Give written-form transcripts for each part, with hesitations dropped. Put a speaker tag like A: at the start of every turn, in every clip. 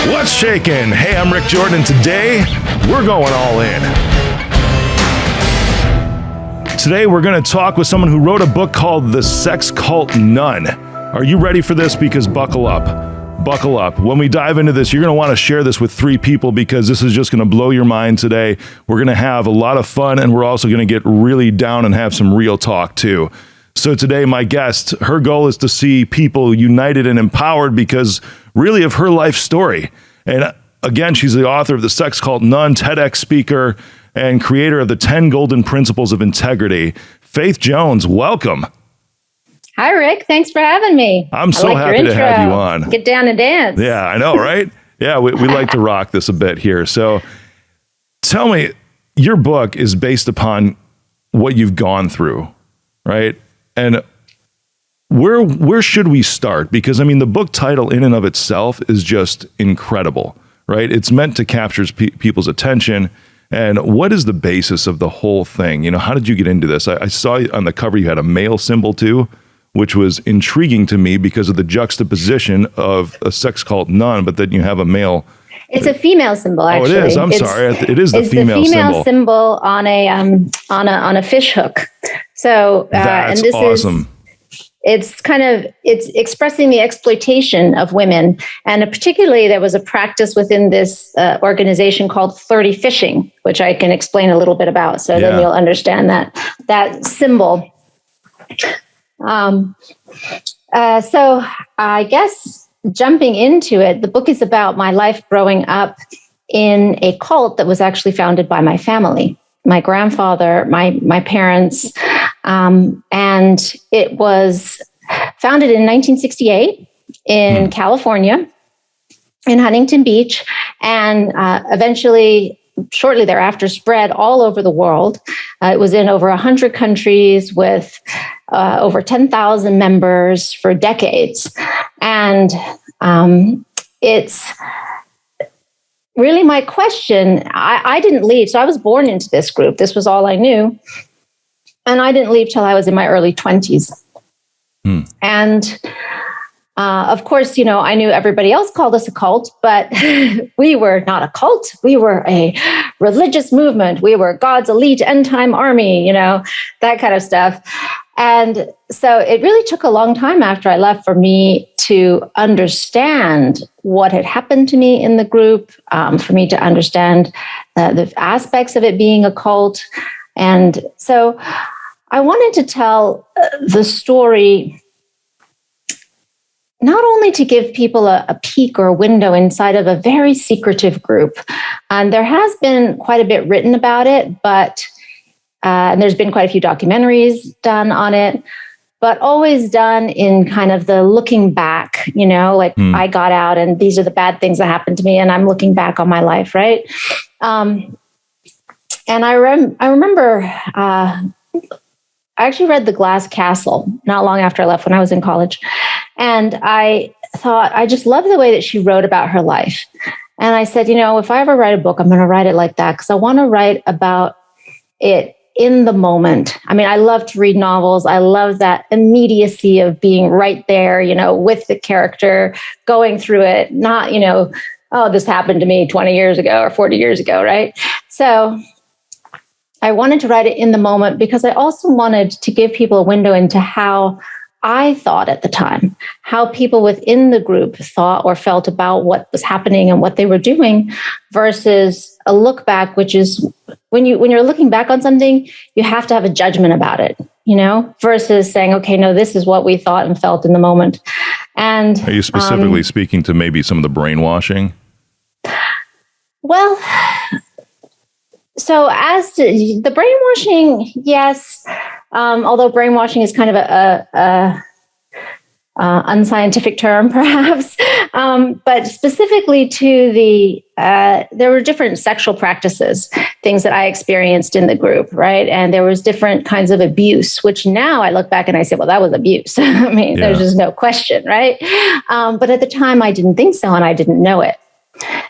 A: What's shaking? Hey, I'm Rick Jordan, and today we're going all in. Today we're going to talk with someone who wrote a book called The Sex Cult Nun. Are you ready for this? Because buckle up. Buckle up. When we dive into this, you're going to want to share this with 3 people because this is just going to blow your mind today. We're going to have a lot of fun, and we're also going to get really down and have some real talk too. So today, my guest, her goal is to see people united and empowered because really of her life story. And again, she's the author of The Sex Cult Nun, TEDx speaker, and creator of the 10 Golden Principles of Integrity. Faith Jones, welcome.
B: Hi, Rick. Thanks for having me.
A: I'm so happy to have you on.
B: Get down and dance.
A: Yeah, I know, right? Yeah, we like to rock this a bit here. So tell me, your book is based upon what you've gone through, right? And where should we start? Because, I mean, the book title in and of itself is just incredible, right? It's meant to capture people's attention. And what is the basis of the whole thing? You know, how did you get into this? I saw on the cover you had a male symbol too, which was intriguing to me because of the juxtaposition of a sex cult nun, but then you have a male.
B: It's a female symbol, actually.
A: Oh, it is. I'm sorry. It is the female symbol.
B: It's the female symbol on a fish hook. So
A: that's
B: and this
A: awesome.
B: It's expressing the exploitation of women. And particularly there was a practice within this organization called 30 fishing, which I can explain a little bit about. So then you'll understand that symbol. So I guess jumping into it, the book is about my life growing up in a cult that was actually founded by my family, my grandfather, my parents, and it was founded in 1968 in California, in Huntington Beach, and eventually, shortly thereafter, spread all over the world. It was in over 100 countries with over 10,000 members for decades. And it's really my question. I didn't leave. So I was born into this group. This was all I knew. And I didn't leave till I was in my early 20s. And of course, you know, I knew everybody else called us a cult, but we were not a cult. We were a religious movement. We were God's elite end time army, you know, that kind of stuff. And so it really took a long time after I left for me to understand what had happened to me in the group, for me to understand the aspects of it being a cult. And so I wanted to tell the story not only to give people a peek or a window inside of a very secretive group. And there has been quite a bit written about it, but and there's been quite a few documentaries done on it, but always done in kind of the looking back, you know, like I got out and these are the bad things that happened to me and I'm looking back on my life, right? And I remember I actually read The Glass Castle not long after I left when I was in college. And I thought, I just love the way that she wrote about her life. And I said, you know, if I ever write a book, I'm going to write it like that because I want to write about it in the moment. I mean, I love to read novels. I love that immediacy of being right there, you know, with the character, going through it, not, you know, oh, this happened to me 20 years ago or 40 years ago, right? So I wanted to write it in the moment because I also wanted to give people a window into how I thought at the time, how people within the group thought or felt about what was happening and what they were doing versus a look back, which is when you're looking back on something, you have to have a judgment about it, you know, versus saying, okay, no, this is what we thought and felt in the moment. And
A: are you specifically speaking to maybe some of the brainwashing?
B: Well, so as to the brainwashing, yes. Although brainwashing is kind of a unscientific term, perhaps, but specifically to there were different sexual practices, things that I experienced in the group, right? And there was different kinds of abuse, which now I look back and I say, well, that was abuse. I mean, there's just no question, right? But at the time, I didn't think so, and I didn't know it.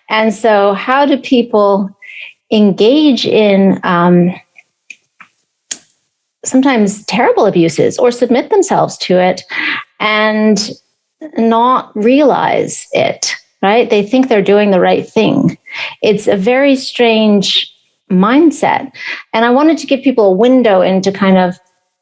B: And so, how do people engage in sometimes terrible abuses or submit themselves to it and not realize it? right? They think they're doing the right thing. It's a very strange mindset. And I wanted to give people a window into kind of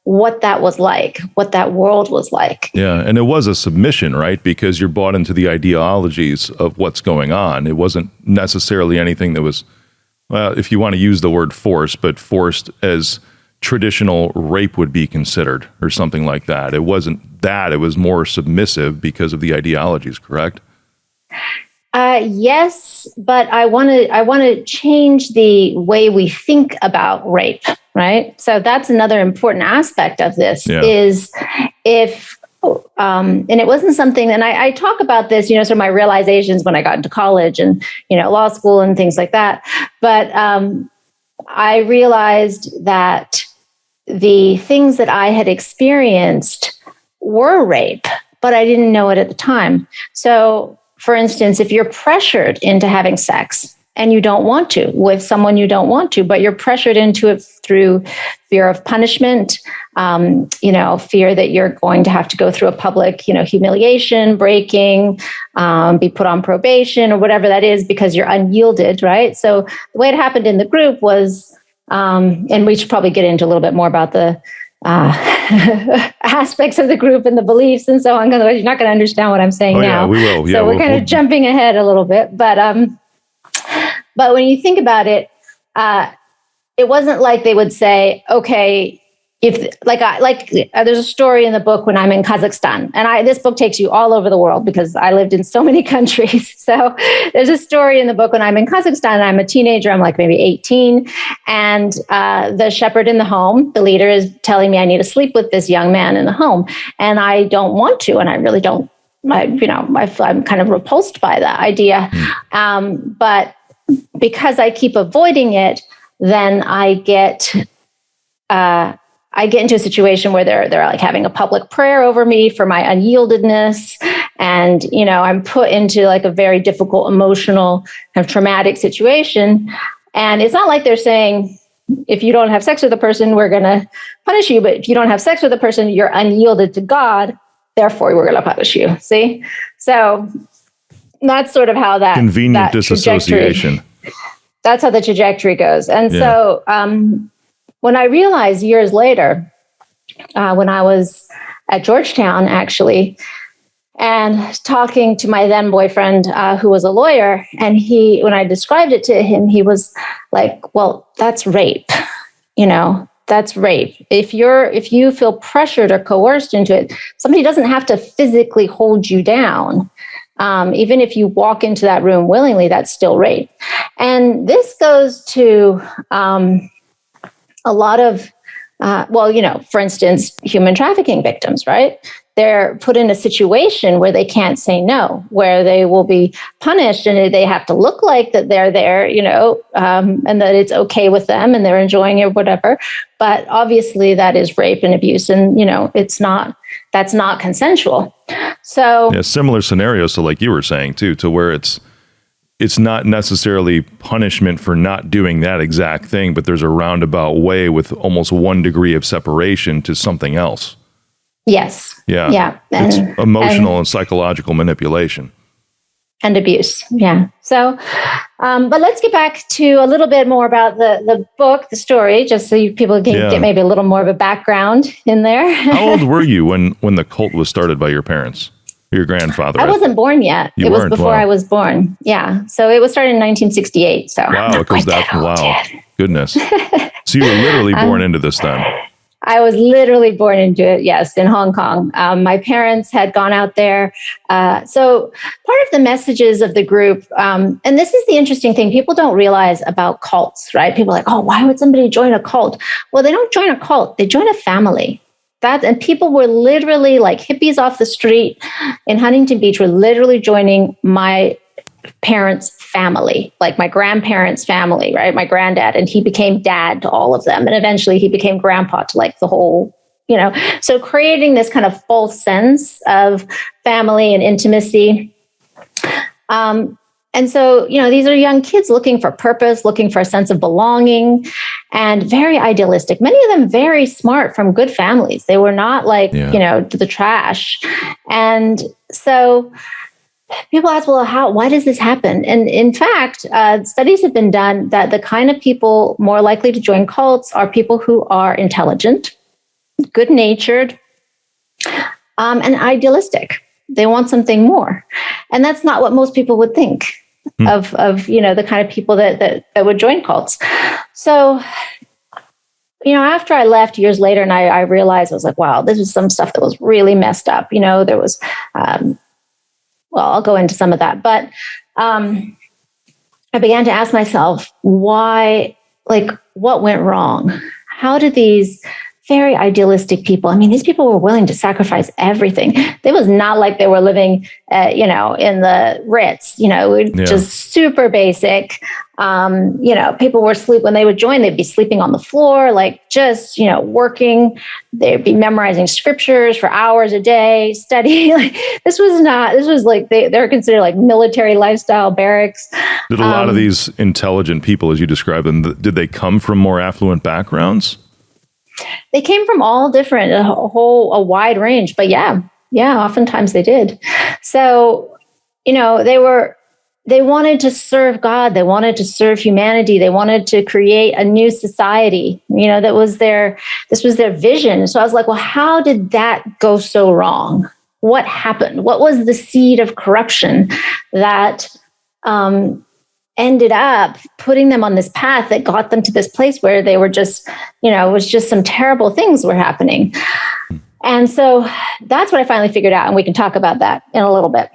B: what that was like, what that world was like.
A: Yeah, and it was a submission, right? Because you're bought into the ideologies of what's going on. It wasn't necessarily anything that was, well, if you want to use the word force, but forced as traditional rape would be considered or something like that. It wasn't that. It was more submissive because of the ideologies, correct?
B: Yes, but I want to change the way we think about rape, right? So that's another important aspect of this is if, and it wasn't something, and I talk about this, sort of my realizations when I got into college and, law school and things like that. But I realized that the things that I had experienced were rape, but I didn't know it at the time. So, for instance, if you're pressured into having sex and you don't want to with someone you don't want to, but you're pressured into it through fear of punishment, fear that you're going to have to go through a public, humiliation, breaking, be put on probation or whatever that is because you're unyielded, right? So the way it happened in the group was, and we should probably get into a little bit more about the aspects of the group and the beliefs and so on. Otherwise, you're not going to understand what I'm saying now.
A: Yeah, we will. Yeah,
B: so we're kind of jumping ahead a little bit, but when you think about it, it wasn't like they would say, okay, if there's a story in the book when I'm in Kazakhstan, and this book takes you all over the world because I lived in so many countries. So there's a story in the book when I'm in Kazakhstan, and I'm a teenager, I'm like maybe 18, and the shepherd in the home, the leader, is telling me I need to sleep with this young man in the home, and I don't want to, and I really don't. I'm kind of repulsed by that idea, but because I keep avoiding it, then I get into a situation where they're like having a public prayer over me for my unyieldedness. And, I'm put into like a very difficult, emotional, kind of traumatic situation. And it's not like they're saying, if you don't have sex with a person, we're going to punish you. But if you don't have sex with a person, you're unyielded to God. Therefore, we're going to punish you. See? So that's sort of how that
A: convenient disassociation.
B: That's how the trajectory goes. And so when I realized years later, when I was at Georgetown, actually, and talking to my then boyfriend, who was a lawyer, and when I described it to him, he was like, well, that's rape, that's rape. If you feel pressured or coerced into it, somebody doesn't have to physically hold you down. Even if you walk into that room willingly, that's still rape. And this goes to a lot of, for instance, human trafficking victims, right? They're put in a situation where they can't say no, where they will be punished and they have to look like that they're there, and that it's okay with them and they're enjoying it, whatever. But obviously that is rape and abuse, and, that's not consensual. So
A: similar scenarios to like you were saying too, to where it's not necessarily punishment for not doing that exact thing, but there's a roundabout way with almost 1 degree of separation to something else.
B: Yes.
A: Yeah.
B: Yeah.
A: It's emotional and psychological manipulation.
B: And abuse. Yeah. So, but let's get back to a little bit more about the book, the story, just so people can get maybe a little more of a background in there. How
A: old were you when the cult was started by your parents? Your grandfather?
B: I wasn't born yet. It was before I was born. Yeah. So it was started in 1968. So
A: wow, because wow, goodness. So you were literally born into this then.
B: I was literally born into it, yes, in Hong Kong. My parents had gone out there. So part of the messages of the group, and this is the interesting thing, people don't realize about cults, right? People are like, oh, why would somebody join a cult? Well, they don't join a cult, they join a family. And people were literally like hippies off the street in Huntington Beach were literally joining my parents' family, like my grandparents' family, right? My granddad, and he became dad to all of them. And eventually he became grandpa to like the whole, so creating this kind of false sense of family and intimacy. And so, these are young kids looking for purpose, looking for a sense of belonging, and very idealistic. Many of them very smart from good families. They were not like, the trash. And so people ask, well, why does this happen? And in fact, studies have been done that the kind of people more likely to join cults are people who are intelligent, good-natured, and idealistic. They want something more. And that's not what most people would think of the kind of people that would join cults. So, after I left years later and I realized, I was like, wow, this was some stuff that was really messed up. There was, I'll go into some of that. But I began to ask myself, why, what went wrong? How did these very idealistic people, these people were willing to sacrifice everything. It was not like they were living, in the Ritz, just super basic. People were when they would join, they'd be sleeping on the floor, working. They'd be memorizing scriptures for hours a day, studying. This was like they're considered like military lifestyle barracks.
A: Did a lot of these intelligent people, as you describe them, did they come from more affluent backgrounds?
B: They came from all different, a wide range, but yeah, oftentimes they did. So, they wanted to serve God. They wanted to serve humanity. They wanted to create a new society. This was their vision. So I was like, well, how did that go so wrong? What happened? What was the seed of corruption that, ended up putting them on this path that got them to this place where they were just, it was just some terrible things were happening. And so that's what I finally figured out. And we can talk about that in a little bit.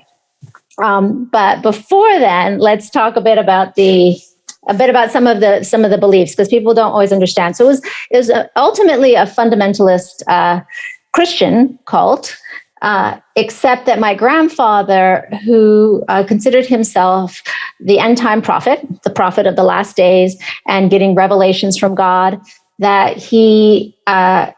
B: But before then, let's talk a bit about some of the beliefs, because people don't always understand. So it was ultimately a fundamentalist Christian cult. Except that my grandfather, who considered himself the end time prophet, the prophet of the last days, and getting revelations from God, that he would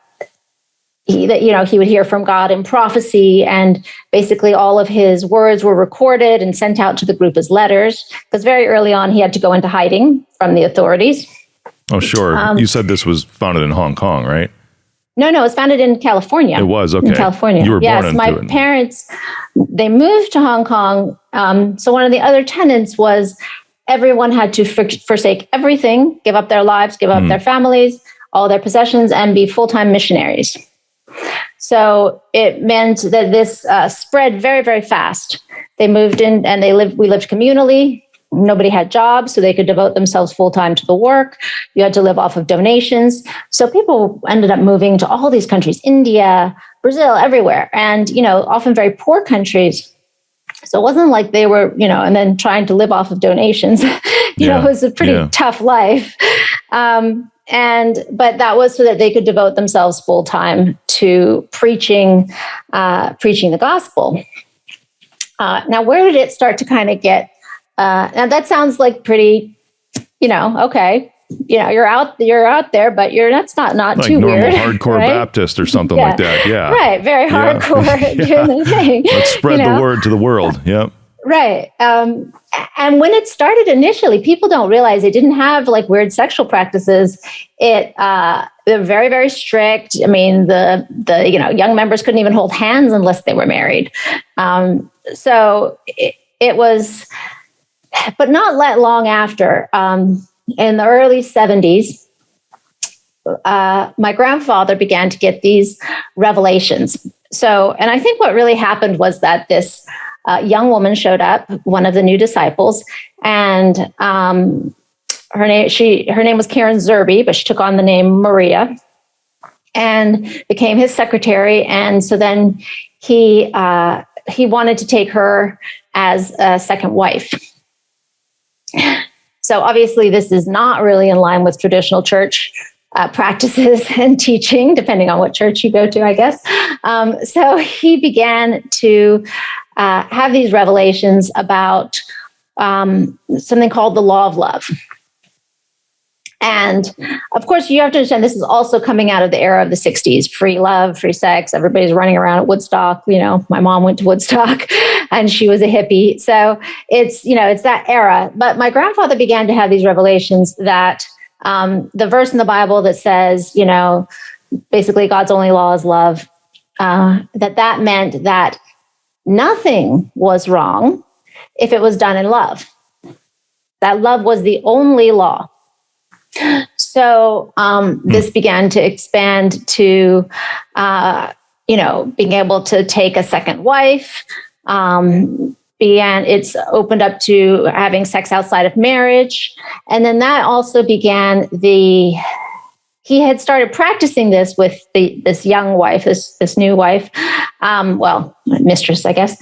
B: hear from God in prophecy, and basically all of his words were recorded and sent out to the group as letters. Because very early on, he had to go into hiding from the authorities.
A: Oh, sure. You said this was founded in Hong Kong, right?
B: No, it was founded in California.
A: It was, okay.
B: In California.
A: You were born into
B: my
A: it.
B: Parents, they moved to Hong Kong. So one of the other tenets was everyone had to forsake everything, give up their lives, give up their families, all their possessions, and be full-time missionaries. So it meant that this spread very, very fast. They moved in and we lived communally. Nobody had jobs, so they could devote themselves full-time to the work. You had to live off of donations. So people ended up moving to all these countries, India, Brazil, everywhere, and, often very poor countries. So it wasn't like they were, and then trying to live off of donations. It was a pretty tough life. But that was so that they could devote themselves full-time to preaching the gospel. Now, where did it start to kind of get... now that sounds like pretty, okay, you're out there, but that's not like too
A: normal
B: weird,
A: hardcore
B: right?
A: Baptist or something like that. Yeah.
B: Right. Very hardcore doing the thing.
A: Let's spread the word to the world. Yep.
B: Right. And when it started initially, people don't realize it didn't have like weird sexual practices. They're very, very strict. The young members couldn't even hold hands unless they were married. So it was... But not long after, in the early 70s, my grandfather began to get these revelations. So, and I think what really happened was that this young woman showed up, one of the new disciples, and her name was Karen Zerby, but she took on the name Maria and became his secretary. And so then he wanted to take her as a second wife. So obviously this is not really in line with traditional church practices and teaching, depending on what church you go to, I guess. So he began to have these revelations about something called the law of love. And of course, you have to understand this is also coming out of the era of the 60s, free love, free sex. Everybody's running around at Woodstock. My mom went to Woodstock and she was a hippie. So it's that era. But my grandfather began to have these revelations that the verse in the Bible that says, basically God's only law is love, that meant that nothing was wrong if it was done in love. That love was the only law. So this began to expand to, being able to take a second wife. It's opened up to having sex outside of marriage. And then that also began he had started practicing this with this young wife, this new wife, mistress, I guess,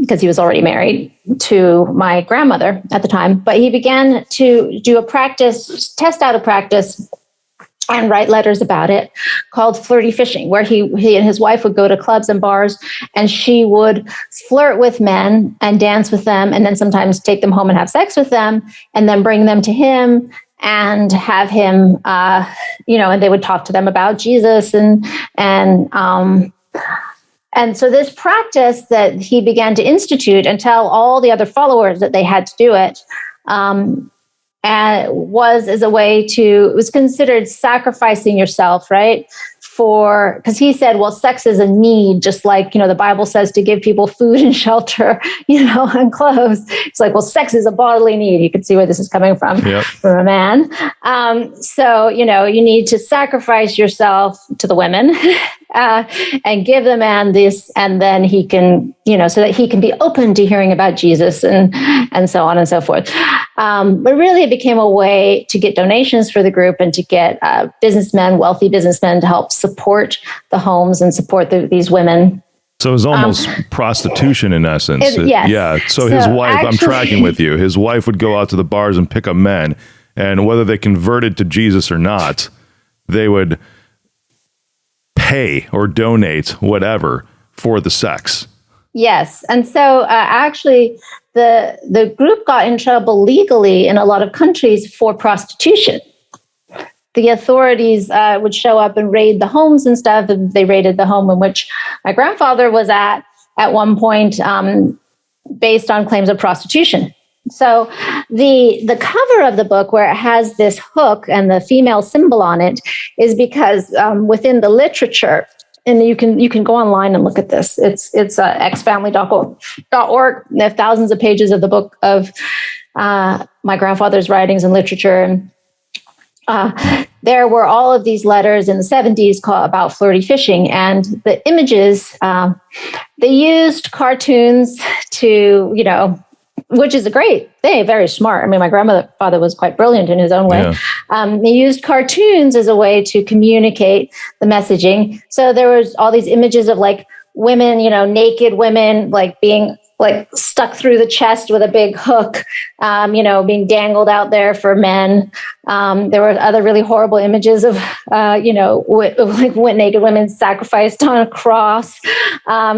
B: because he was already married to my grandmother at the time. But he began to test out a practice and write letters about it called flirty fishing, where he and his wife would go to clubs and bars, and she would flirt with men and dance with them, and then sometimes take them home and have sex with them, and then bring them to him and have him, and they would talk to them about Jesus and so this practice that he began to institute and tell all the other followers that they had to do it, it was considered sacrificing yourself, right? Because he said, well, sex is a need, just like, the Bible says to give people food and shelter, and clothes. It's like, well, sex is a bodily need. You can see where this is coming from, from a man. So, you need to sacrifice yourself to the women and give the man this, and then he can, so that he can be open to hearing about Jesus and so on and so forth. But really it became a way to get donations for the group and to get wealthy businessmen to help support the homes and support these women.
A: So it was almost prostitution in essence.
B: Yes.
A: Yeah. So his wife, I'm tracking with you. His wife would go out to the bars and pick up men, and whether they converted to Jesus or not, they would pay or donate whatever for the sex.
B: Yes. And so actually the group got in trouble legally in a lot of countries for prostitution. The authorities would show up and raid the homes and stuff. And they raided the home in which my grandfather was at one point, based on claims of prostitution. So the cover of the book, where it has this hook and the female symbol on it, is because within the literature, and you can go online and look at this. It's xfamily.org. They have thousands of pages of the book of my grandfather's writings and literature. And there were all of these letters in the 70s about flirty fishing, and the images, they used cartoons to, which is a great thing, very smart. I mean, my grandfather was quite brilliant in his own way. Yeah. They used cartoons as a way to communicate the messaging. So there was all these images of like women, naked women, like being like stuck through the chest with a big hook, being dangled out there for men. There were other really horrible images of, naked women sacrificed on a cross,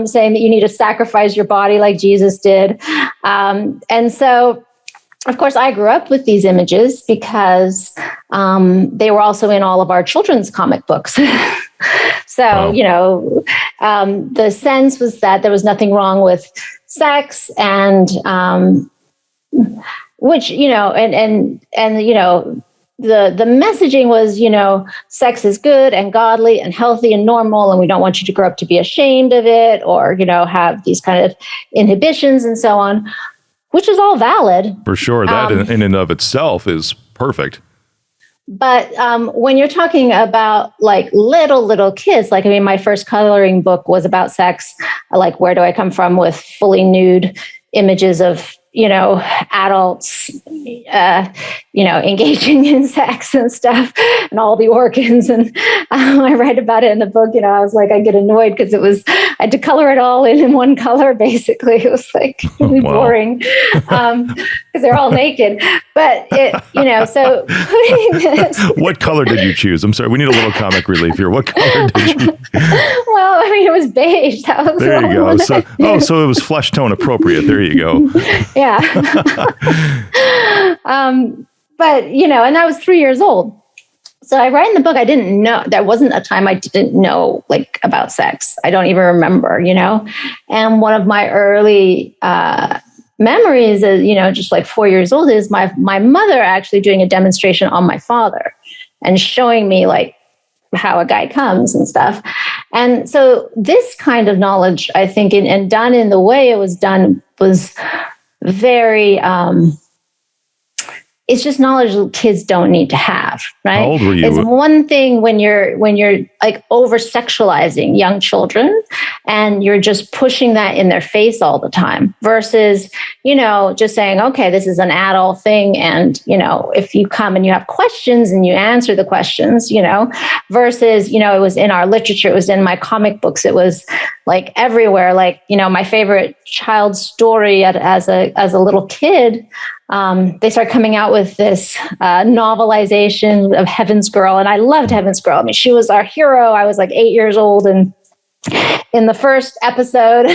B: saying that you need to sacrifice your body like Jesus did. And so, of course, I grew up with these images because they were also in all of our children's comic books. So, wow. The sense was that there was nothing wrong with sex, and which, the messaging was, sex is good and godly and healthy and normal, and we don't want you to grow up to be ashamed of it or, have these kind of inhibitions and so on, which is all valid.
A: For sure. That in and of itself is perfect.
B: But when you're talking about like little kids, my first coloring book was about sex, like Where Do I Come From, with fully nude images of, adults, engaging in sex and stuff and all the organs. And I write about it in the book. I was like, I get annoyed because I had to color it all in one color, basically. It was like really boring because they're all naked. But, so putting this.
A: What color did you choose? I'm sorry, we need a little comic relief here. What color did you?
B: Well, it was beige. That was
A: there you go. So it was flesh tone appropriate. There you go.
B: Yeah. But, and I was 3 years old. So I write in the book, I didn't know, there wasn't a time I didn't know about sex. I don't even remember, and one of my early memories is, just like 4 years old, is my mother actually doing a demonstration on my father and showing me how a guy comes and stuff. And so this kind of knowledge, I think, and done in the way it was done was very, it's just knowledge kids don't need to have, right?
A: How old were you?
B: It's one thing when you're like over sexualizing young children and you're just pushing that in their face all the time versus, just saying, okay, this is an adult thing. And, if you come and you have questions and you answer the questions, versus, it was in our literature, it was in my comic books, it was like everywhere. Like, my favorite child story as a little kid, they started coming out with this novelization of Heaven's Girl. And I loved Heaven's Girl. I mean, she was our hero. I was like 8 years old. And in the first episode,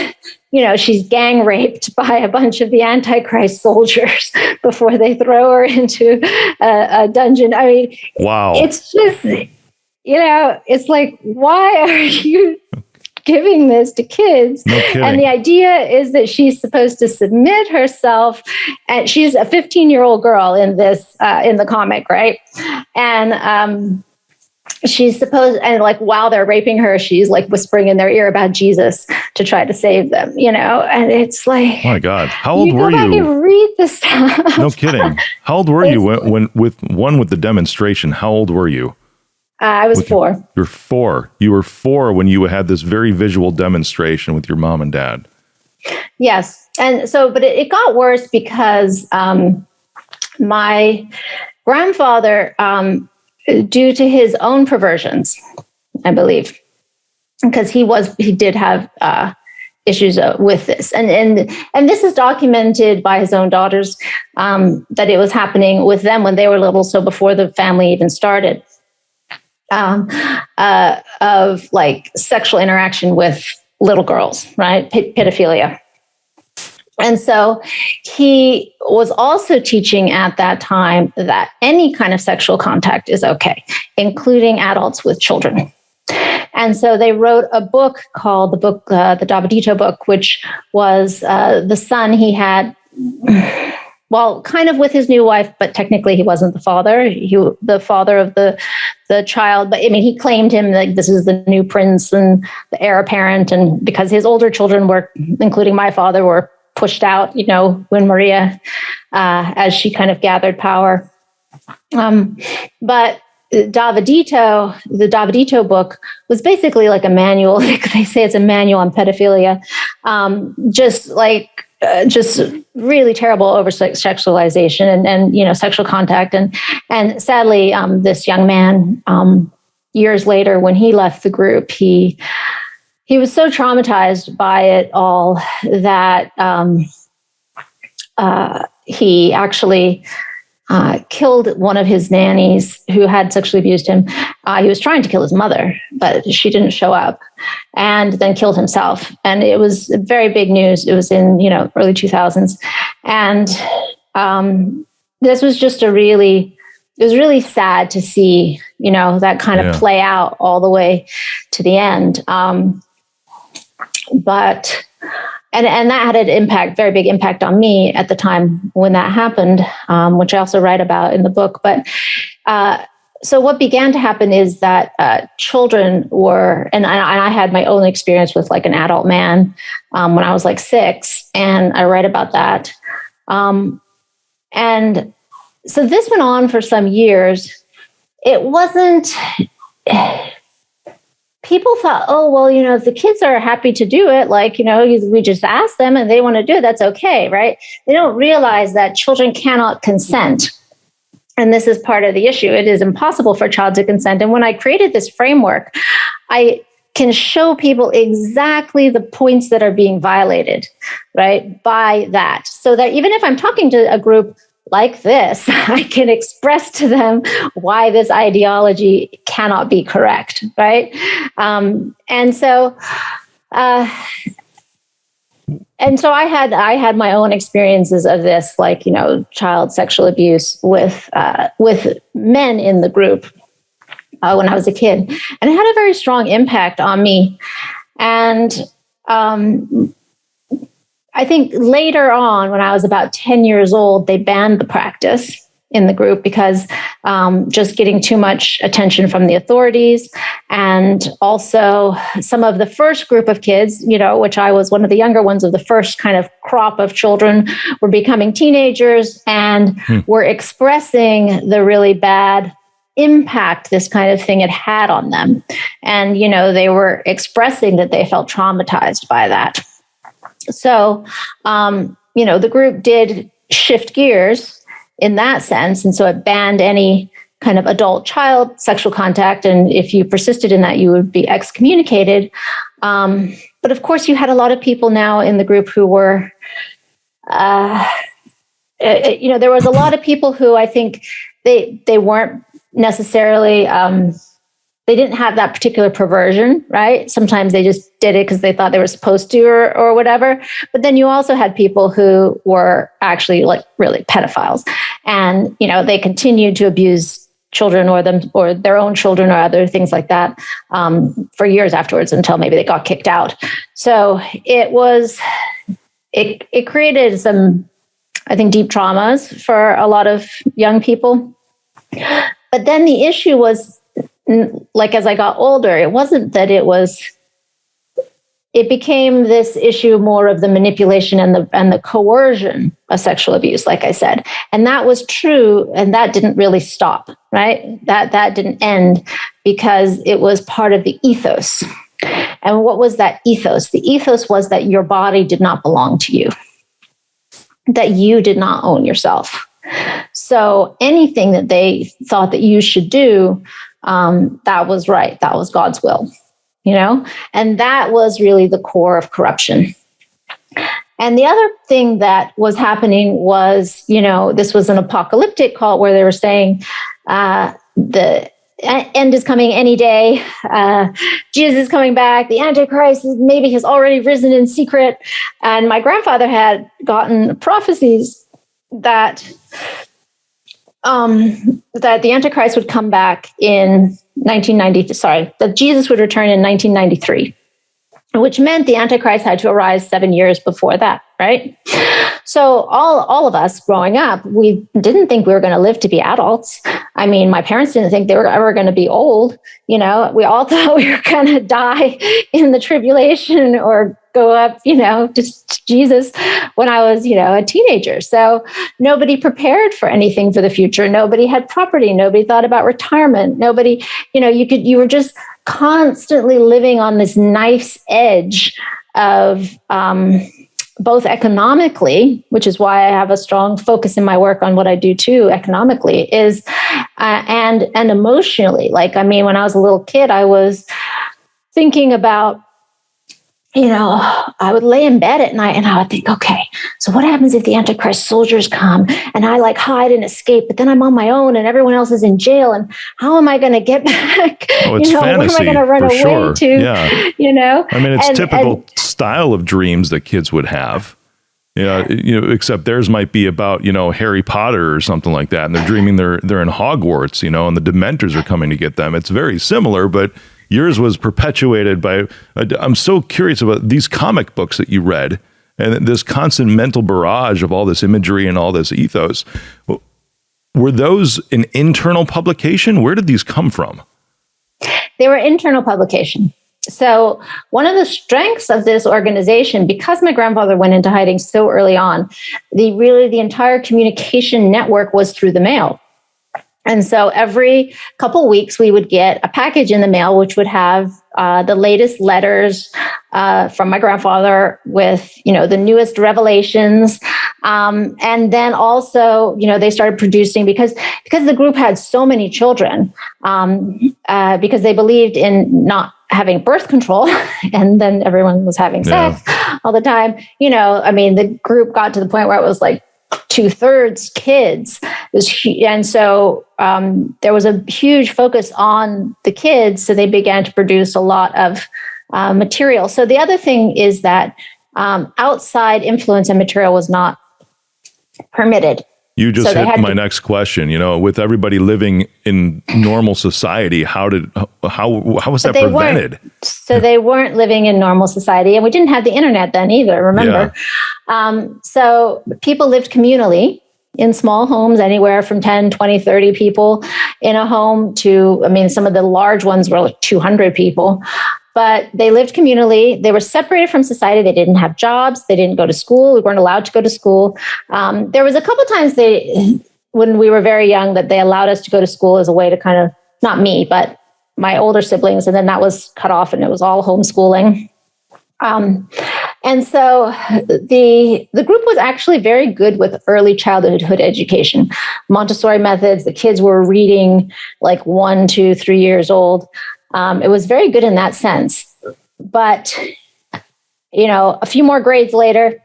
B: she's gang raped by a bunch of the Antichrist soldiers before they throw her into a dungeon. I mean,
A: wow.
B: It's just, it's like, why are you giving this to kids?
A: No kidding.
B: And the idea is that she's supposed to submit herself, and she's a 15-year-old girl in this in the comic, right? And she's supposed, and like while they're raping her, she's like whispering in their ear about Jesus to try to save them, and it's like,
A: oh my God, how old were
B: you? Go back and read this stuff.
A: No kidding. How old were you when with the demonstration? How old were you?
B: I was 4.
A: You're 4. You were 4 when you had this very visual demonstration with your mom and dad.
B: Yes. And so, but it got worse because my grandfather, due to his own perversions, I believe, because he did have issues with this. And this is documented by his own daughters, that it was happening with them when they were little. So before the family even started. Of like sexual interaction with little girls, right? Pedophilia. And so he was also teaching at that time that any kind of sexual contact is okay, including adults with children. And so they wrote a book called the Davidito book, which was the son he had. Well, kind of with his new wife, but technically he wasn't the father. The father of the child, but I mean, he claimed him like this is the new prince and the heir apparent, and because his older children were, including my father, were pushed out, when Maria, as she kind of gathered power. But the Davidito book was basically like a manual. They say it's a manual on pedophilia, just really terrible over sexualization and sexual contact. And sadly, this young man, years later, when he left the group, he was so traumatized by it all that he actually killed one of his nannies who had sexually abused him. He was trying to kill his mother, but she didn't show up, and then killed himself. And it was very big news. It was in, early 2000s. And this was just it was really sad to see, that kind of play out all the way to the end. But that had an impact, very big impact on me at the time when that happened, which I also write about in the book. But so what began to happen is that children were, and I had my own experience with like an adult man when I was like 6, and I write about that. And so this went on for some years. It wasn't... People thought, oh, well, if the kids are happy to do it, like, we just ask them and they want to do it, that's okay, right? They don't realize that children cannot consent. And this is part of the issue. It is impossible for a child to consent. And when I created this framework, I can show people exactly the points that are being violated, right, by that. So that even if I'm talking to a group like this, I can express to them why this ideology cannot be correct, right? And so I had my own experiences of this, like child sexual abuse with men in the group when I was a kid, and it had a very strong impact on me. And I think later on, when I was about 10 years old, they banned the practice. in the group because just getting too much attention from the authorities. And also some of the first group of kids, which I was one of the younger ones of the first kind of crop of children, were becoming teenagers and were expressing the really bad impact this kind of thing had had on them. And, they were expressing that they felt traumatized by that. So, the group did shift gears in that sense. And so it banned any kind of adult-child sexual contact. And if you persisted in that, you would be excommunicated. But of course, you had a lot of people now in the group who were, there was a lot of people who I think they weren't necessarily, they didn't have that particular perversion, right? Sometimes they just did it because they thought they were supposed to or whatever. But then you also had people who were actually like really pedophiles. And, they continued to abuse children or their own children or other things like that for years afterwards until maybe they got kicked out. So it created some, I think, deep traumas for a lot of young people. But then the issue was, like, as I got older, it wasn't that it became this issue more of the manipulation and the coercion of sexual abuse, like I said. And that was true. And that didn't really stop, right? That didn't end because it was part of the ethos. And what was that ethos? The ethos was that your body did not belong to you, that you did not own yourself. So anything that they thought that you should do, that was right. That was God's will, and that was really the core of corruption. And the other thing that was happening was, this was an apocalyptic cult where they were saying the end is coming any day. Jesus is coming back. The Antichrist maybe has already risen in secret. And my grandfather had gotten prophecies that the Antichrist would come back in that Jesus would return in 1993, which meant the Antichrist had to arise 7 years before that, right? So all of us growing up, we didn't think we were going to live to be adults. I mean, my parents didn't think they were ever going to be old. We all thought we were going to die in the tribulation or go up, to Jesus when I was, a teenager. So nobody prepared for anything for the future. Nobody had property. Nobody thought about retirement. Nobody, you were just constantly living on this knife's edge of, both economically, which is why I have a strong focus in my work on what I do too, economically, is and emotionally. Like, I mean, when I was a little kid, I was thinking about, I would lay in bed at night and I would think, okay, so what happens if the Antichrist soldiers come and I like hide and escape, but then I'm on my own and everyone else is in jail, and how am I going to get back?
A: Oh, it's fantasy,
B: where am I going to run away
A: sure.
B: to?
A: Yeah. I mean, it's typical style of dreams that kids would have. Except theirs might be about, Harry Potter or something like that. And they're dreaming they're in Hogwarts, and the Dementors are coming to get them. It's very similar, but yours was perpetuated by, I'm so curious about these comic books that you read and this constant mental barrage of all this imagery and all this ethos. Were those an internal publication? Where did these come from?
B: They were internal publication. So one of the strengths of this organization, because my grandfather went into hiding so early on, the entire communication network was through the mail. And so every couple weeks, we would get a package in the mail, which would have the latest letters from my grandfather with, the newest revelations. And then also, they started producing because the group had so many children, because they believed in not having birth control, and then everyone was having sex all the time. The group got to the point where it was like 2/3 kids. And so there was a huge focus on the kids. So they began to produce a lot of material. So the other thing is that outside influence and material was not permitted.
A: You just hit my next question. With everybody living in normal society, how was that prevented?
B: So they weren't living in normal society, and we didn't have the internet then either, remember? So people lived communally. in small homes, anywhere from 10, 20, 30 people in a home to, I mean, some of the large ones were like 200 people. But they lived communally. They were separated from society. They didn't have jobs. They didn't go to school. We weren't allowed to go to school. There was a couple times when we were very young, that they allowed us to go to school as a way to kind of, not me, but my older siblings. And then that was cut off and it was all homeschooling. And so the group was actually very good with early childhood education, Montessori methods. The kids were reading like 1, 2, 3 years old. It was very good in that sense. But, a few more grades later,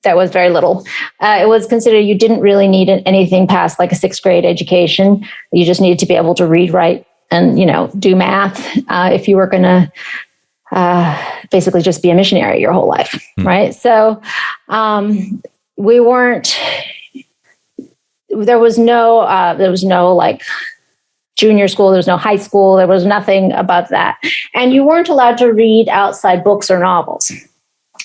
B: that was very little. It was considered you didn't really need anything past like a 6th grade education. You just needed to be able to read, write, and, do math if you were going to basically just be a missionary your whole life, right? So we weren't, there was no like junior school, there was no high school, there was nothing about that. And you weren't allowed to read outside books or novels.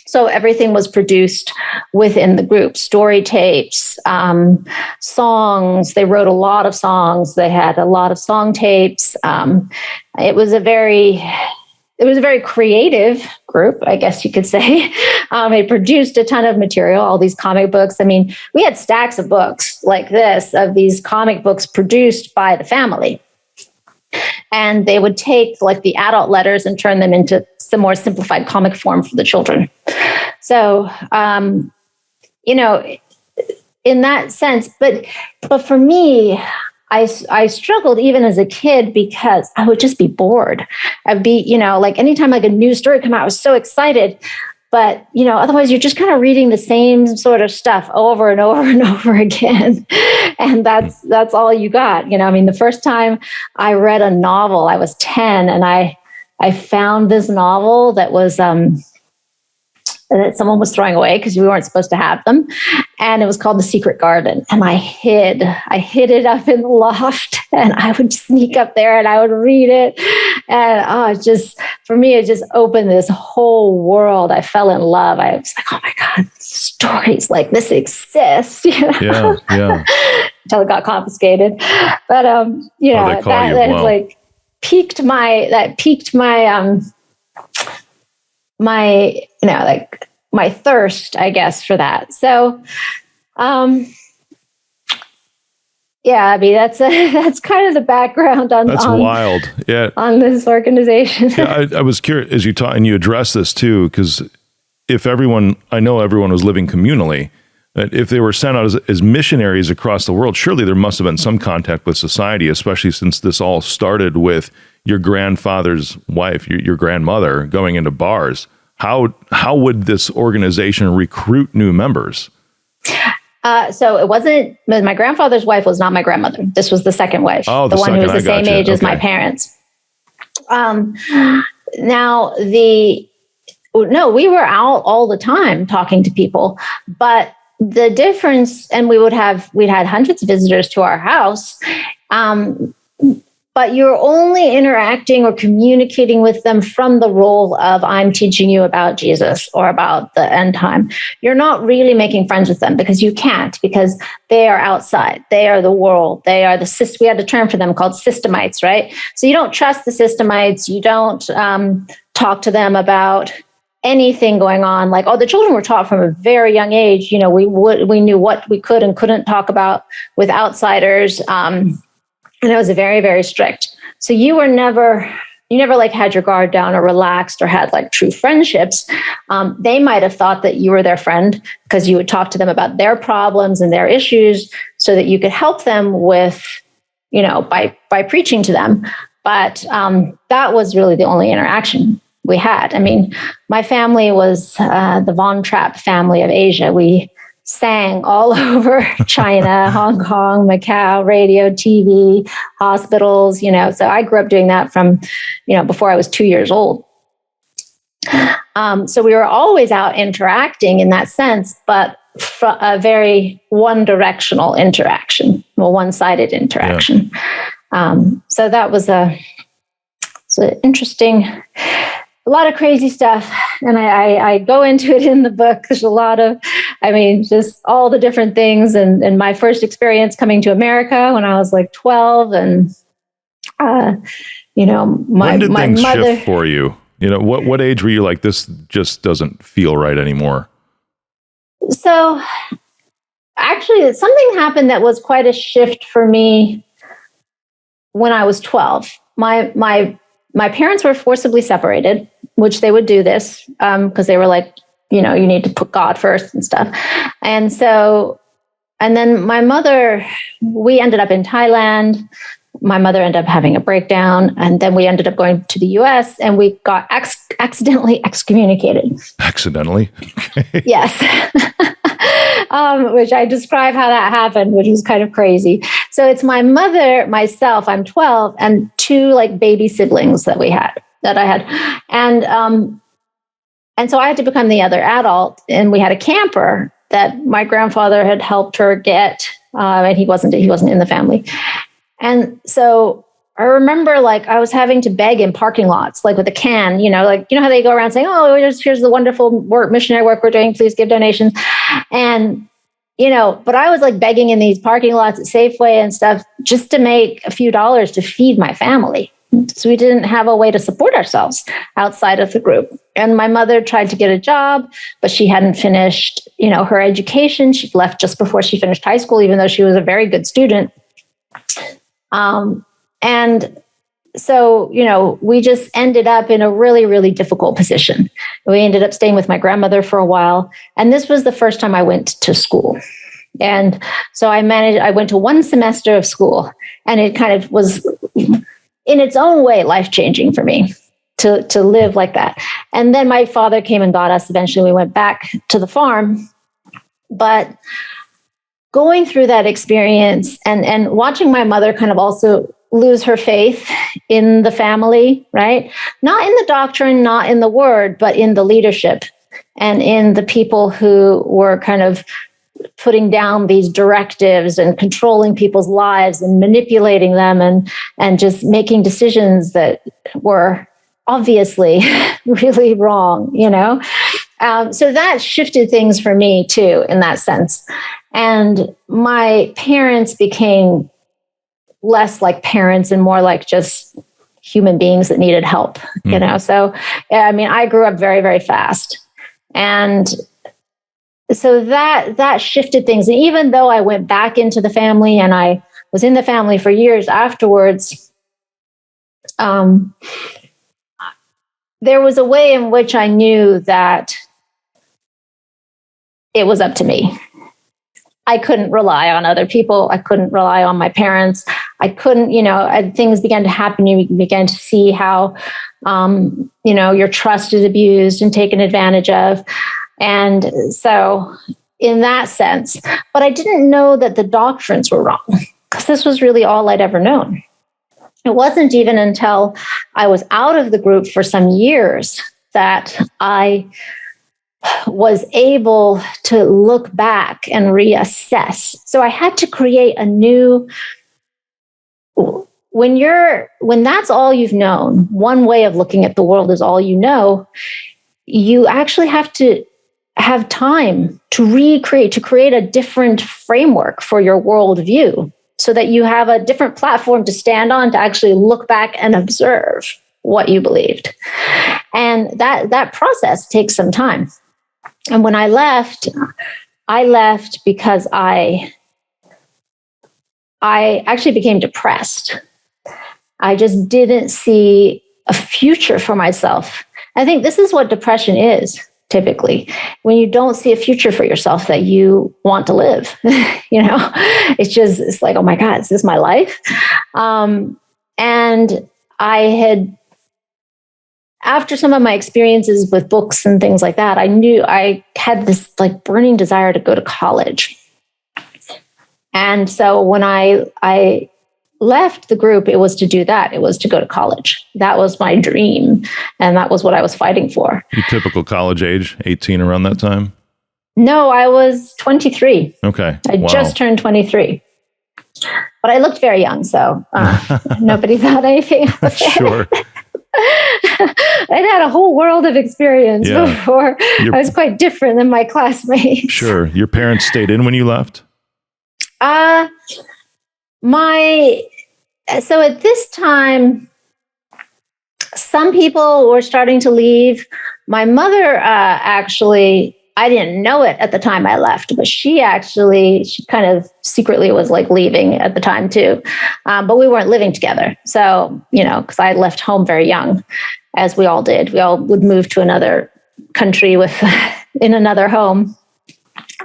B: So everything was produced within the group, story tapes, songs. They wrote a lot of songs. They had a lot of song tapes. It was a very creative group, I guess you could say. They produced a ton of material, all these comic books. I mean, we had stacks of books like this, of these comic books produced by the family. And they would take like the adult letters and turn them into some more simplified comic form for the children. So, in that sense, but for me, I struggled even as a kid because I would just be bored. I'd be, like anytime like a new story come out, I was so excited. But, otherwise you're just kind of reading the same sort of stuff over and over and over again. And that's all you got. The first time I read a novel, I was 10 and I found this novel that was, that someone was throwing away because we weren't supposed to have them. And it was called The Secret Garden. And I hid it up in the loft and I would sneak up there and I would read it. And for me, it just opened this whole world. I fell in love. I was like, oh my God, stories like this exist.
A: Yeah.
B: Until it got confiscated. But, like piqued my my thirst, I guess, for that. So, that's kind of the background on
A: wild. Yeah.
B: On this organization.
A: Yeah, I was curious as you taught and you addressed this too, because I know everyone was living communally, but if they were sent out as missionaries across the world, surely there must have been some contact with society, especially since this all started with your grandfather's wife, your grandmother going into bars. How would this organization recruit new members?
B: So it wasn't, my grandfather's wife was not my grandmother. This was the second wife,
A: the
B: one who was the same age as my parents. We were out all the time talking to people, but the difference, and we'd had hundreds of visitors to our house. But you're only interacting or communicating with them from the role of I'm teaching you about Jesus or about the end time. You're not really making friends with them because you can't, because they are outside. They are the world. They are we had a term for them called systemites, right? So you don't trust the systemites. You don't talk to them about anything going on. Like, the children were taught from a very young age. We knew what we could and couldn't talk about with outsiders. And it was very, very strict. So you never like had your guard down or relaxed or had like true friendships. They might have thought that you were their friend because you would talk to them about their problems and their issues so that you could help them with, by preaching to them. But that was really the only interaction we had. I mean, my family was the Von Trapp family of Asia. We sang all over China, Hong Kong, Macau, radio, TV, hospitals, so I grew up doing that from, before I was 2 years old. So we were always out interacting in that sense, but a very one-directional interaction, one-sided interaction. Yeah. So that was it's an interesting, a lot of crazy stuff. And I go into it in the book. There's a lot of I mean, just all the different things. And my first experience coming to America when I was like 12. And,
A: When did
B: my
A: things
B: mother.
A: shift for you? What age were you like, this just doesn't feel right anymore?
B: So actually, something happened that was quite a shift for me when I was 12. My parents were forcibly separated, which they would do this because they were like, you need to put God first and stuff. And then my mother, we ended up in Thailand. My mother ended up having a breakdown, and then we ended up going to the US and we got accidentally excommunicated.
A: Accidentally? Okay.
B: Yes. Which I describe how that happened, which was kind of crazy. So it's my mother, myself, I'm 12, and two like baby siblings that I had. And so I had to become the other adult, and we had a camper that my grandfather had helped her get, and he wasn't in the family. And so I remember like I was having to beg in parking lots, like with a can, how they go around saying, oh, here's the wonderful missionary work we're doing. Please give donations. And, but I was like begging in these parking lots at Safeway and stuff just to make a few dollars to feed my family. So we didn't have a way to support ourselves outside of the group. And my mother tried to get a job, but she hadn't finished, her education. She left just before she finished high school, even though she was a very good student. And so, we just ended up in a really, really difficult position. We ended up staying with my grandmother for a while. And this was the first time I went to school. And so I went to one semester of school, and it kind of was in its own way life-changing for me to live like that. And then my father came and got us. Eventually we went back to the farm. But going through that experience and watching my mother kind of also lose her faith in the family, right? Not in the doctrine, not in the word, but in the leadership and in the people who were kind of putting down these directives and controlling people's lives and manipulating them and just making decisions that were obviously really wrong, So that shifted things for me too, in that sense. And my parents became less like parents and more like just human beings that needed help, So, I grew up very, very fast. And so that shifted things. And even though I went back into the family and I was in the family for years afterwards, there was a way in which I knew that it was up to me. I couldn't rely on other people. I couldn't rely on my parents. I couldn't, things began to happen. You began to see how, your trust is abused and taken advantage of. And so in that sense, but I didn't know that the doctrines were wrong because this was really all I'd ever known. It wasn't even until I was out of the group for some years that I was able to look back and reassess. So I had to create a new, when that's all you've known, one way of looking at the world is all you know, you actually have to have time to create a different framework for your worldview so that you have a different platform to stand on to actually look back and observe what you believed. And that process takes some time. And when I left because I actually became depressed. I just didn't see a future for myself. I think this is what depression is typically, when you don't see a future for yourself that you want to live. It's like, oh my God, is this my life? And I had, after some of my experiences with books and things like that, I knew I had this like burning desire to go to college. And so when I left the group, it was to do that. It was to go to college. That was my dream. And that was what I was fighting for.
A: Your typical college age, 18 around that time?
B: No, I was 23.
A: Okay.
B: I just turned 23. But I looked very young, so nobody thought anything of it.
A: Sure.
B: I'd had a whole world of experience before. I was quite different than my classmates.
A: Sure. Your parents stayed in when you left?
B: So at this time, some people were starting to leave. My mother actually, I didn't know it at the time I left, but she kind of secretly was like leaving at the time too. But we weren't living together. So, because I left home very young, as we all did. We all would move to another country in another home.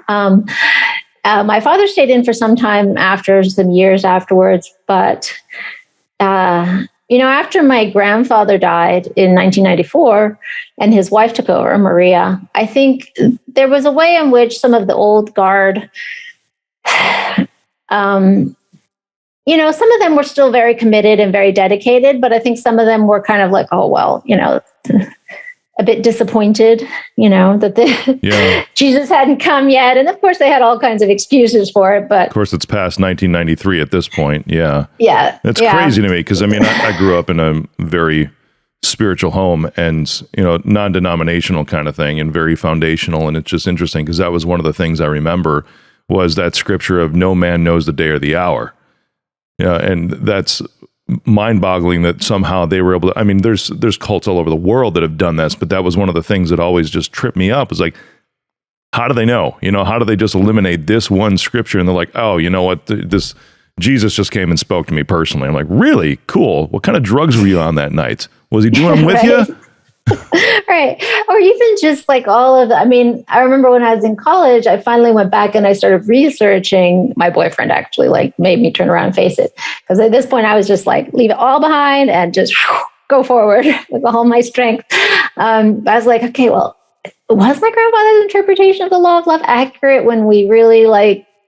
B: My father stayed in for some time after, some years afterwards, but after my grandfather died in 1994 and his wife took over, Maria, I think there was a way in which some of the old guard, some of them were still very committed and very dedicated, but I think some of them were kind of like, oh, well, a bit disappointed, that Jesus hadn't come yet. And of course they had all kinds of excuses for it, but
A: of course it's past 1993 at this point. Yeah.
B: Yeah.
A: That's crazy to me. Cause I grew up in a very spiritual home and, non-denominational kind of thing and very foundational. And it's just interesting because that was one of the things I remember was that scripture of no man knows the day or the hour. Yeah. And that's mind-boggling that somehow they were able to, there's cults all over the world that have done this, but that was one of the things that always just tripped me up. It's like, how do they know? How do they just eliminate this one scripture? And they're like, oh, you know what? This Jesus just came and spoke to me personally. I'm like, really? Cool. What kind of drugs were you on that night? Was he doing them with you?
B: Right. Or even just like I remember when I was in college, I finally went back and I started researching. My boyfriend actually made me turn around and face it. Because at this point I was just like, leave it all behind and just go forward with all my strength. I was like, okay, well, was my grandfather's interpretation of the law of love accurate when we really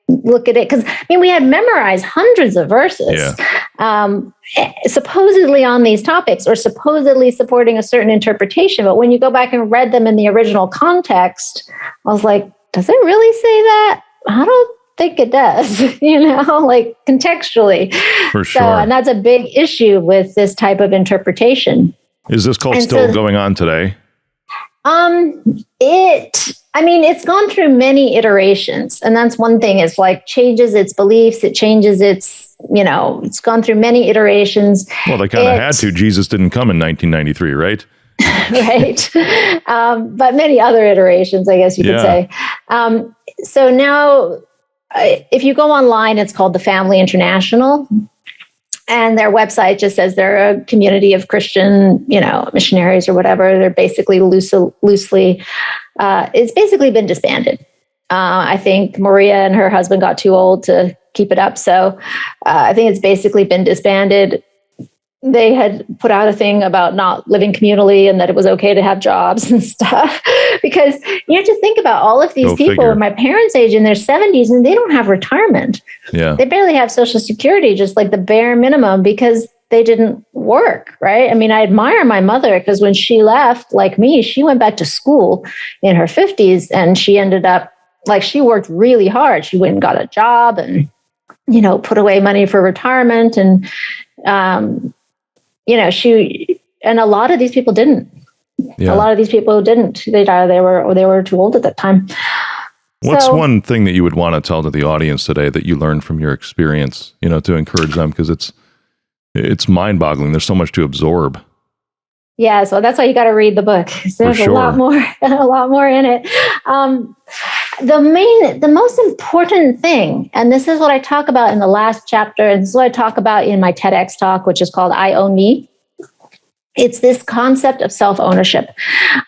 B: look at it? Because we had memorized hundreds of verses supposedly on these topics or supposedly supporting a certain interpretation. But when you go back and read them in the original context, I was like, does it really say that? I don't think it does, contextually. For sure. So, and that's a big issue with this type of interpretation.
A: Is this cult still going on today?
B: It's gone through many iterations, and that's one thing. It's changes its beliefs. It changes its, it's gone through many iterations.
A: Well, they kind of had to. Jesus didn't come in 1993, right?
B: Right. But many other iterations, I guess you could say. So now, if you go online, it's called the Family International. And their website just says they're a community of Christian, missionaries or whatever. They're basically loosely, it's basically been disbanded. I think Maria and her husband got too old to keep it up. So I think it's basically been disbanded. They had put out a thing about not living communally and that it was okay to have jobs and stuff. Because you have to think about all of these people are my parents' age in their 70s and they don't have retirement. Yeah. They barely have Social Security, just like the bare minimum because they didn't work, right? I admire my mother because when she left, like me, she went back to school in her 50s and she ended up, she worked really hard. She went and got a job and, put away money for retirement and, and a lot of these people didn't. Yeah. A lot of these people didn't. They were too old at that time.
A: What's one thing that you would want to tell to the audience today that you learned from your experience, to encourage them? Because it's mind-boggling. There's so much to absorb.
B: Yeah, so that's why you got to read the book. There's a lot more in it. The most important thing, and this is what I talk about in the last chapter, and this is what I talk about in my TEDx talk, which is called I Own Me. It's this concept of self-ownership.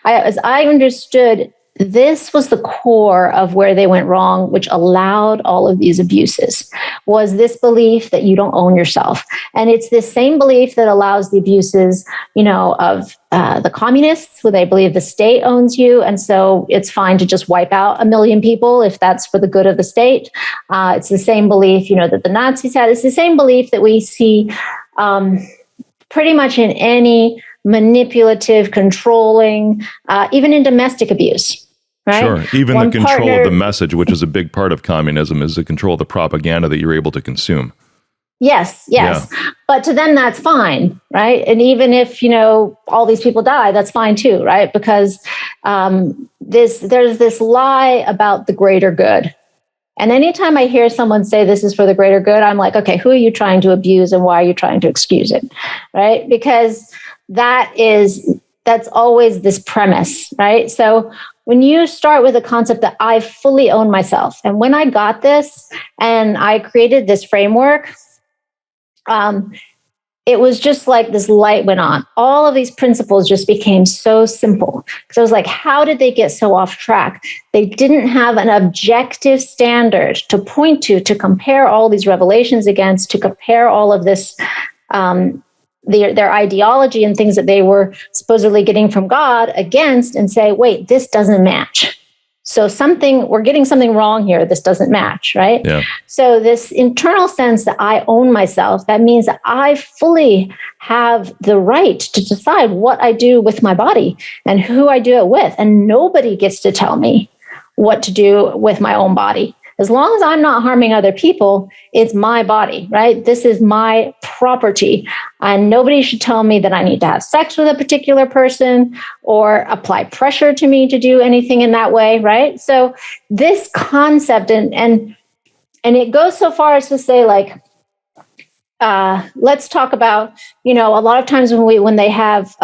B: As I understood, this was the core of where they went wrong, which allowed all of these abuses, was this belief that you don't own yourself. And it's this same belief that allows the abuses, of the communists, where they believe the state owns you. And so it's fine to just wipe out 1 million people if that's for the good of the state. It's the same belief, that the Nazis had. It's the same belief that we see pretty much in any manipulative, controlling, even in domestic abuse. Right?
A: Sure. Even the control of the message, which is a big part of communism, is the control of the propaganda that you're able to consume.
B: Yes, yes.
A: Yeah.
B: But to them, that's fine, right? And even if, all these people die, that's fine too, right? Because there's this lie about the greater good. And anytime I hear someone say this is for the greater good, I'm like, okay, who are you trying to abuse and why are you trying to excuse it, right? Because that's always this premise, right? So when you start with the concept that I fully own myself, and when I got this and I created this framework, it was just like this light went on. All of these principles just became so simple. Because I was like, how did they get so off track? They didn't have an objective standard to point to compare all these revelations against, to compare all of this, their ideology and things that they were supposedly getting from God against, and say, wait, this doesn't match. So we're getting something wrong here. This doesn't match, right?
A: Yeah.
B: So this internal sense that I own myself, that means that I fully have the right to decide what I do with my body and who I do it with. And nobody gets to tell me what to do with my own body. As long as I'm not harming other people, it's my body, right? This is my property. And nobody should tell me that I need to have sex with a particular person or apply pressure to me to do anything in that way, right? So this concept, and it goes so far as to say, like, let's talk about, a lot of times when they have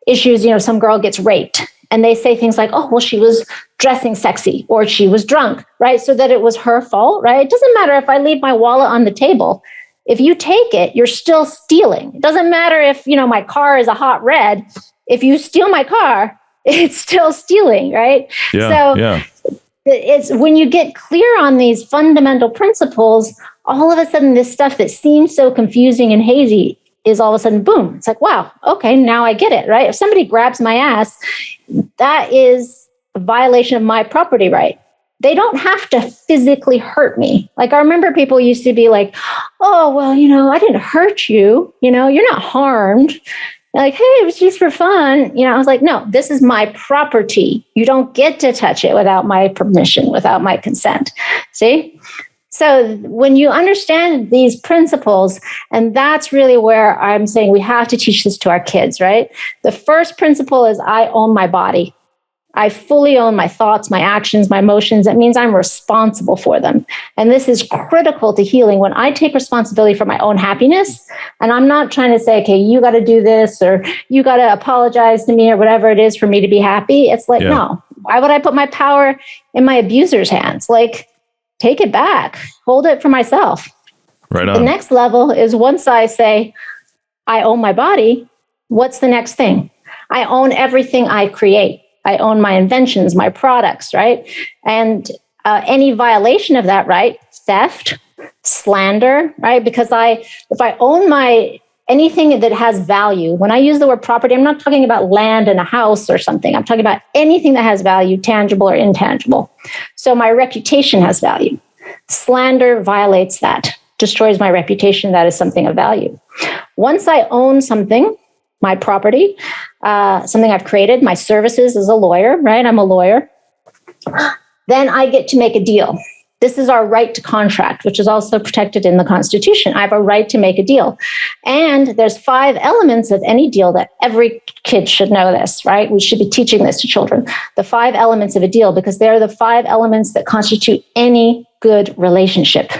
B: issues, some girl gets raped. And they say things like, oh, well, she was dressing sexy or she was drunk, right? So that it was her fault, right? It doesn't matter if I leave my wallet on the table. If you take it, you're still stealing. It doesn't matter if, my car is a hot red. If you steal my car, it's still stealing, right? It's when you get clear on these fundamental principles, all of a sudden this stuff that seems so confusing and hazy is all of a sudden, boom, it's like, wow, okay, now I get it, right? If somebody grabs my ass, that is a violation of my property right. They don't have to physically hurt me. Like, I remember people used to be like, oh, well, I didn't hurt you. You're not harmed. Like, hey, it was just for fun. I was like, no, this is my property. You don't get to touch it without my permission, without my consent. See? So when you understand these principles, and that's really where I'm saying we have to teach this to our kids, right? The first principle is I own my body. I fully own my thoughts, my actions, my emotions. That means I'm responsible for them. And this is critical to healing. When I take responsibility for my own happiness, and I'm not trying to say, okay, you got to do this, or you got to apologize to me, or whatever it is for me to be happy. It's like, no, why would I put my power in my abuser's hands? Like, take it back, hold it for myself.
A: Right on.
B: The next level is, once I say, I own my body, what's the next thing? I own everything I create. I own my inventions, my products, right? And any violation of that right, theft, slander, right? Because if I own anything that has value, when I use the word property, I'm not talking about land and a house or something. I'm talking about anything that has value, tangible or intangible. So my reputation has value. Slander violates that, destroys my reputation. That is something of value. Once I own something, my property, something I've created, my services as a lawyer, right? I'm a lawyer. Then I get to make a deal. This is our right to contract, which is also protected in the Constitution. I have a right to make a deal. And there's 5 elements of any deal that every kid should know this, right? We should be teaching this to children. The 5 elements of a deal, because they're the 5 elements that constitute any good relationship.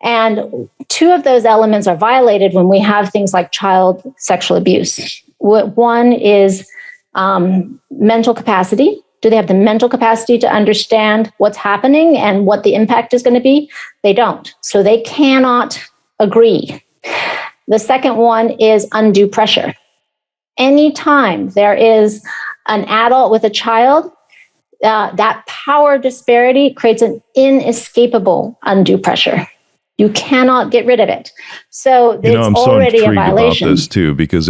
B: And 2 of those elements are violated when we have things like child sexual abuse. One is mental capacity. Do they have the mental capacity to understand what's happening and what the impact is going to be? They don't. So they cannot agree. The second one is undue pressure. Anytime there is an adult with a child, that power disparity creates an inescapable undue pressure. You cannot get rid of it. So it's already a violation.
A: About this too, because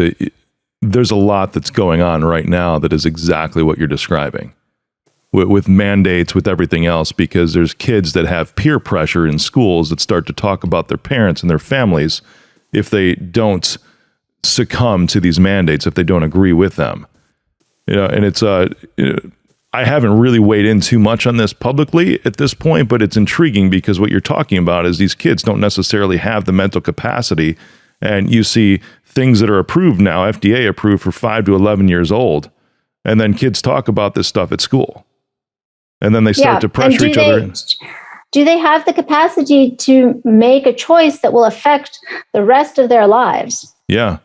A: there's a lot that's going on right now that is exactly what you're describing. With mandates, with everything else, because there's kids that have peer pressure in schools that start to talk about their parents and their families if they don't succumb to these mandates, if they don't agree with them. And it's I haven't really weighed in too much on this publicly at this point, but it's intriguing because what you're talking about is these kids don't necessarily have the mental capacity. And you see things that are approved now, FDA approved for 5 to 11 years old. And then kids talk about this stuff at school. And then they start to pressure each other.
B: Do they have the capacity to make a choice that will affect the rest of their lives?
A: Yeah.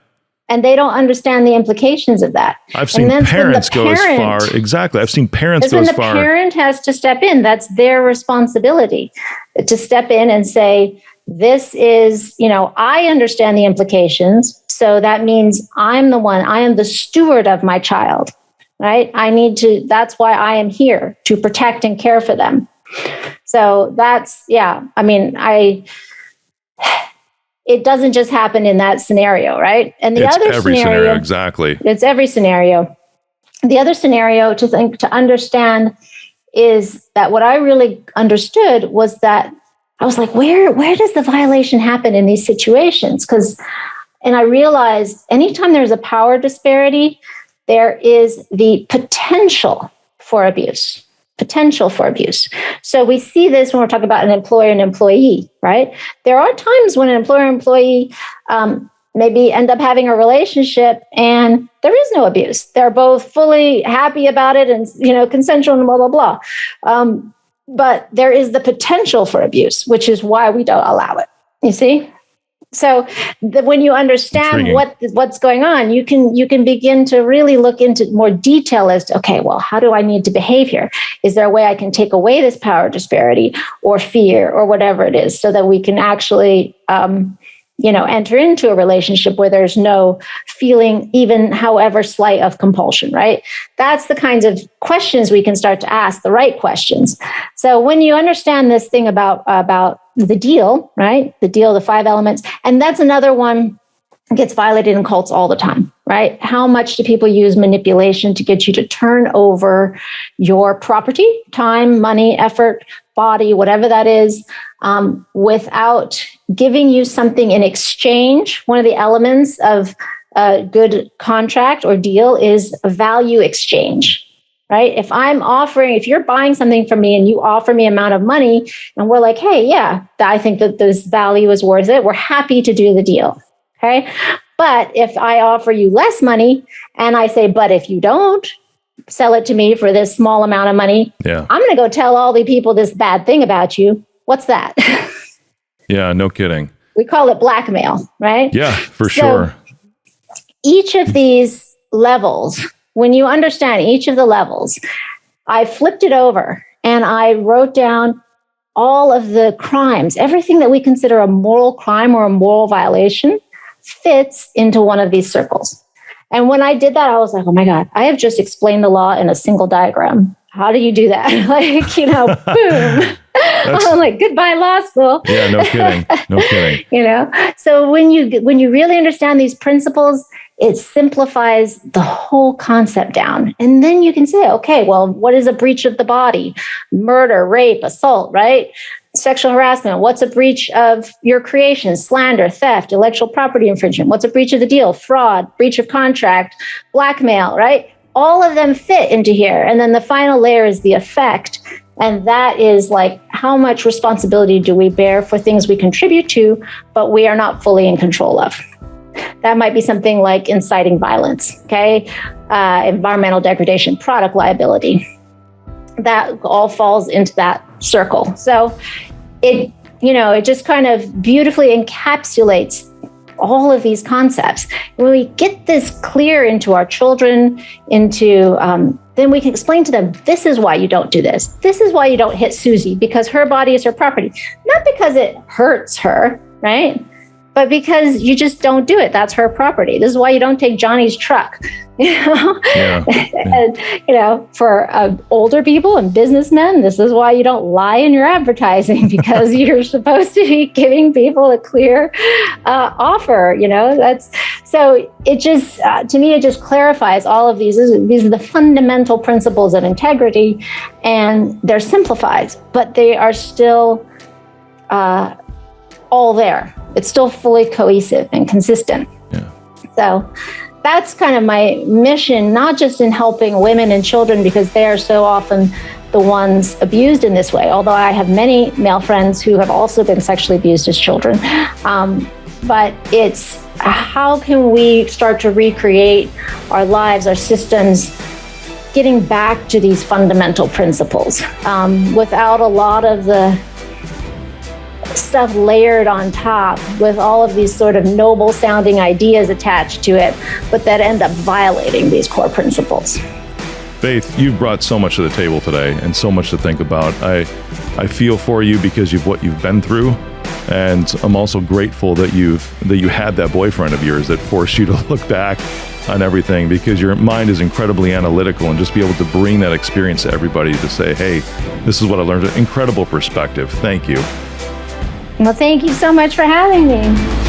B: And they don't understand the implications of that.
A: I've seen parents go as far. Exactly. I've seen parents go as far.
B: When the parent has to step in, that's their responsibility to step in and say, this is, I understand the implications. So that means I am the steward of my child, right? That's why I am here, to protect and care for them. So it doesn't just happen in that scenario, right? And
A: it's every scenario, exactly.
B: It's every scenario. The other scenario to understand is that what I really understood was that I was like, where does the violation happen in these situations? And I realized anytime there's a power disparity, there is the potential for abuse. So we see this when we're talking about an employer and employee, right? There are times when an employer and employee maybe end up having a relationship and there is no abuse. They're both fully happy about it and, consensual and blah, blah, blah. But there is the potential for abuse, which is why we don't allow it. You see? So when you understand what's going on, you can begin to really look into more detail as to, okay, well, how do I need to behave here? Is there a way I can take away this power disparity or fear or whatever it is so that we can actually, enter into a relationship where there's no feeling, even however slight, of compulsion, right? That's the kinds of questions we can start to ask, the right questions. So when you understand this thing about the deal, right? The deal, the 5 elements, and that's another one that gets violated in cults all the time, right? How much do people use manipulation to get you to turn over your property, time, money, effort, body, whatever that is, without giving you something in exchange? One of the elements of a good contract or deal is a value exchange. Right? If you're buying something from me and you offer me an amount of money and we're like, hey, yeah, I think that this value is worth it, we're happy to do the deal. Okay. But if I offer you less money and I say, but if you don't sell it to me for this small amount of money, I'm going to go tell all the people this bad thing about you. What's that?
A: Yeah, no kidding.
B: We call it blackmail, right?
A: Yeah, for sure.
B: Each of these levels, when you understand each of the levels, I flipped it over and I wrote down all of the crimes. Everything that we consider a moral crime or a moral violation fits into one of these circles. And when I did that, I was like, oh my God, I have just explained the law in a single diagram. How do you do that? Boom. I'm like, goodbye, law school.
A: Yeah, no kidding. No kidding.
B: So when you really understand these principles, it simplifies the whole concept down. And then you can say, okay, well, what is a breach of the body? Murder, rape, assault, right? Sexual harassment. What's a breach of your creation? Slander, theft, intellectual property infringement. What's a breach of the deal? Fraud, breach of contract, blackmail, right? All of them fit into here. And then the final layer is the effect. And that is like, how much responsibility do we bear for things we contribute to, but we are not fully in control of? That might be something like inciting violence, okay? Environmental degradation, product liability. That all falls into that circle. So it just kind of beautifully encapsulates all of these concepts. When we get this clear into our children, then we can explain to them, this is why you don't do this. This is why you don't hit Susie, because her body is her property. Not because it hurts her, right? But because you just don't do it. That's her property. This is why you don't take Johnny's truck. Yeah. And, for older people and businessmen, this is why you don't lie in your advertising, because you're supposed to be giving people a clear offer. So it just, to me, it just clarifies all of these. These are the fundamental principles of integrity, and they're simplified, but they are still all there. It's still fully cohesive and consistent.
A: Yeah.
B: So that's kind of my mission, not just in helping women and children, because they are so often the ones abused in this way, although I have many male friends who have also been sexually abused as children. But it's how can we start to recreate our lives, our systems, getting back to these fundamental principles without a lot of the stuff layered on top with all of these sort of noble sounding ideas attached to it, but that end up violating these core principles.
A: Faith, you've brought so much to the table today and so much to think about. I feel for you because of what you've been through, and I'm also grateful that you had that boyfriend of yours that forced you to look back on everything, because your mind is incredibly analytical, and just be able to bring that experience to everybody to say, hey, this is what I learned. Incredible perspective. Thank you.
B: Well, thank you so much for having me.